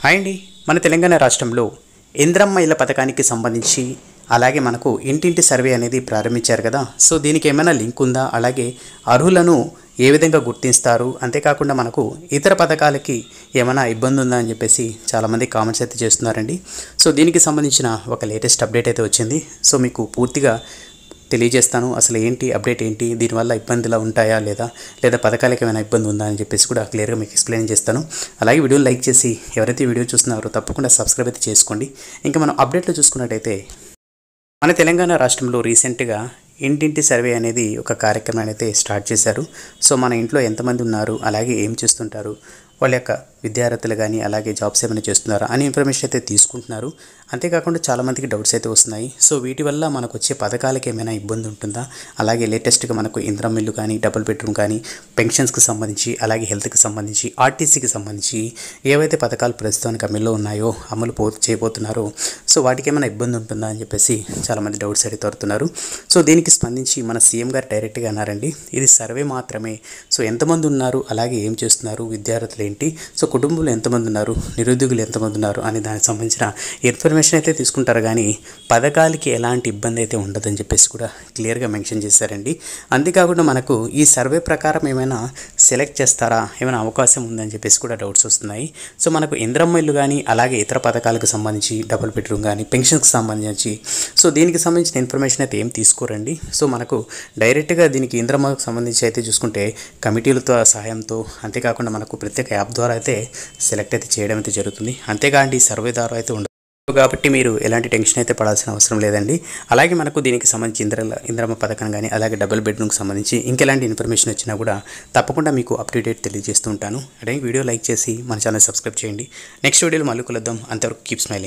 Hi అండి. మన తెలంగాణ రాష్ట్రంలో ఇంద్రమ్మ ఇళ్ల పథకానికి సంబంధించి అలాగే మనకు ఇంటింటి సర్వే అనేది ప్రారంభించారు కదా. సో దీనికి ఏమైనా లింక్ ఉందా, అలాగే అర్హులను ఏ విధంగా గుర్తిస్తారు, అంతేకాకుండా మనకు ఇతర పథకాలకి ఏమైనా ఇబ్బంది ఉందా అని చెప్పేసి చాలామంది కామెంట్స్ అయితే చేస్తున్నారండి. సో దీనికి సంబంధించిన ఒక లేటెస్ట్ అప్డేట్ అయితే వచ్చింది. సో మీకు పూర్తిగా తెలియజేస్తాను. అసలు ఏంటి అప్డేట్, ఏంటి దీనివల్ల ఇబ్బందులు ఉంటాయా లేదా పథకాలకి ఏమైనా ఇబ్బంది ఉందా అని చెప్పేసి కూడా క్లియర్గా మీకు ఎక్స్ప్లెయిన్ చేస్తాను. అలాగే వీడియోని లైక్ చేసి ఎవరైతే వీడియో చూస్తున్నారో తప్పకుండా సబ్స్క్రైబ్ అయితే చేసుకోండి. ఇంకా మనం అప్డేట్లో చూసుకున్నట్టయితే మన తెలంగాణ రాష్ట్రంలో రీసెంట్గా ఇంటింటి సర్వే అనేది ఒక కార్యక్రమాన్ని అయితే స్టార్ట్ చేశారు. సో మన ఇంట్లో ఎంతమంది ఉన్నారు, అలాగే ఏం చేస్తుంటారు, వాళ్ళ యొక్క విద్యార్థులు కానీ అలాగే జాబ్స్ ఏమైనా చేస్తున్నారా అని ఇన్ఫర్మేషన్ అయితే తీసుకుంటున్నారు. అంతేకాకుండా చాలామందికి డౌట్స్ అయితే వస్తున్నాయి. సో వీటి వల్ల మనకు వచ్చే పథకాలకి ఏమైనా ఇబ్బంది ఉంటుందా, అలాగే లేటెస్ట్గా మనకు ఇంద్రమ్మ ఇల్లు కానీ, డబుల్ బెడ్రూమ్ కానీ, పెన్షన్స్కి సంబంధించి, అలాగే హెల్త్కి సంబంధించి, ఆర్టీసీకి సంబంధించి ఏవైతే పథకాలు ప్రస్తుతానికి అమల్లో ఉన్నాయో, చేయబోతున్నారో, సో వాటికి ఏమైనా ఇబ్బంది ఉంటుందా అని చెప్పేసి చాలామంది డౌట్స్ అయితే తోరుతున్నారు. సో దీనికి స్పందించి మన సీఎం గారు డైరెక్ట్గా అన్నారండి, ఇది సర్వే మాత్రమే. సో ఎంతమంది ఉన్నారు, అలాగే ఏం చేస్తున్నారు, విద్యార్థులు ఏంటి, సో కుటుంబంలో ఎంతమంది ఉన్నారు, నిరుద్యోగులు ఎంతమంది ఉన్నారు అని దానికి సంబంధించిన ఇన్ఫర్మేషన్ అయితే తీసుకుంటారు, కానీ పథకాలకి ఎలాంటి ఇబ్బంది అయితే ఉండదని చెప్పేసి కూడా క్లియర్గా మెన్షన్ చేశారండి. అంతేకాకుండా మనకు ఈ సర్వే ప్రకారం ఏమైనా సెలెక్ట్ చేస్తారా, ఏమైనా అవకాశం ఉందని చెప్పేసి కూడా డౌట్స్ వస్తున్నాయి. సో మనకు ఇంద్రమ్మ ఇల్లు కానీ, అలాగే ఇతర పథకాలకు సంబంధించి, డబుల్ బెడ్రూమ్ కానీ, పెన్షన్స్కి సంబంధించి, సో దీనికి సంబంధించిన ఇన్ఫర్మేషన్ అయితే ఏం తీసుకోరండి. సో మనకు డైరెక్ట్గా దీనికి ఇంద్రమ్మకు సంబంధించి అయితే చూసుకుంటే కమిటీలతో సహాయంతో, అంతేకాకుండా మనకు ప్రత్యేక యాప్ ద్వారా అయితే సెలెక్ట్ అయితే చేయడం అయితే జరుగుతుంది. అంతేకాండి సర్వే ద్వారా అయితే ఉండదు కాబట్టి మీరు ఎలాంటి టెన్షన్ అయితే పడాల్సిన అవసరం లేదండి. అలాగే మనకు దీనికి సంబంధించి ఇంద్రమ్మ పథకం కానీ, అలాగే డబుల్ బెడ్రూమ్కి సంబంధించి ఇంకెలాంటి ఇన్ఫర్మేషన్ వచ్చినా కూడా తప్పకుండా మీకు అప్డేట్ తెలియజేస్తూ ఉంటాను. అలాగే వీడియో లైక్ చేసి మన ఛానల్ సబ్స్క్రైబ్ చేయండి. నెక్స్ట్ వీడియోలో మళ్ళీ కలుద్దాం. అంతవరకు కీప్ స్మైలింగ్.